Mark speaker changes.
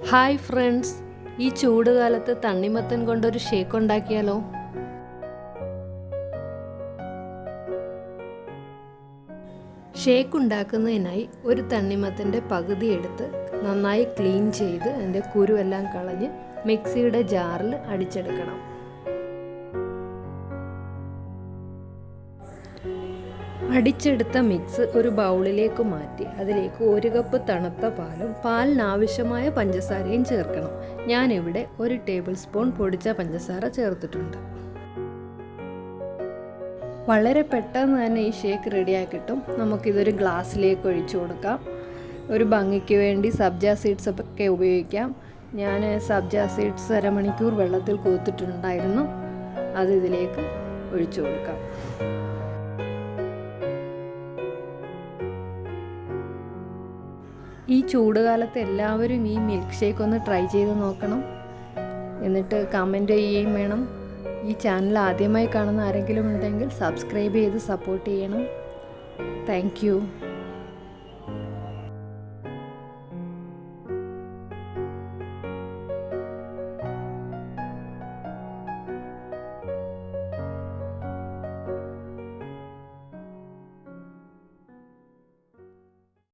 Speaker 1: Hi friends, ഈ ചൂടുകാലത്ത് തണ്ണിമത്തൻ കൊണ്ടൊരു ഷേക്ക് ഉണ്ടാക്കിയാലോ? ഷേക്ക് ഉണ്ടാക്കുന്നതിനായി ഒരു തണ്ണിമത്തൻ്റെ പകുതി എടുത്ത് നന്നായി ക്ലീൻ ചെയ്ത് അതിൻ്റെ കുരുവെല്ലാം കളഞ്ഞ് മിക്സിയുടെ ജാറിൽ അടിച്ചെടുക്കണം. അടിച്ചെടുത്ത മിക്സ് ഒരു ബൗളിലേക്ക് മാറ്റി അതിലേക്ക് 1 കപ്പ് തണുത്ത പാലും പാലിനാവശ്യമായ പഞ്ചസാരയും ചേർക്കണം. ഞാനിവിടെ 1 ടേബിൾ സ്പൂൺ പൊടിച്ച പഞ്ചസാര ചേർത്തിട്ടുണ്ട്. വളരെ പെട്ടെന്ന് തന്നെ ഈ ഷേക്ക് റെഡിയായി കിട്ടും. നമുക്കിതൊരു ഗ്ലാസ്സിലേക്ക് ഒഴിച്ചു കൊടുക്കാം. ഒരു ഭംഗിക്ക് വേണ്ടി സബ്ജ സീഡ്സ് ഒക്കെ ഉപയോഗിക്കാം. ഞാൻ സബ്ജ സീഡ്സ് അരമണിക്കൂർ വെള്ളത്തിൽ കുതിർത്തിട്ടുണ്ടായിരുന്നു. അത് ഇതിലേക്ക് ഒഴിച്ചു കൊടുക്കാം. ഈ ചൂടുകാലത്ത് എല്ലാവരും ഈ മിൽക്ക് ഷേക്ക് ഒന്ന് ട്രൈ ചെയ്ത് നോക്കണം. എന്നിട്ട് കമൻറ്റ് ചെയ്യുകയും വേണം. ഈ ചാനൽ ആദ്യമായി കാണുന്ന ആരെങ്കിലും ഉണ്ടെങ്കിൽ സബ്സ്ക്രൈബ് ചെയ്ത് സപ്പോർട്ട് ചെയ്യണം. Thank you.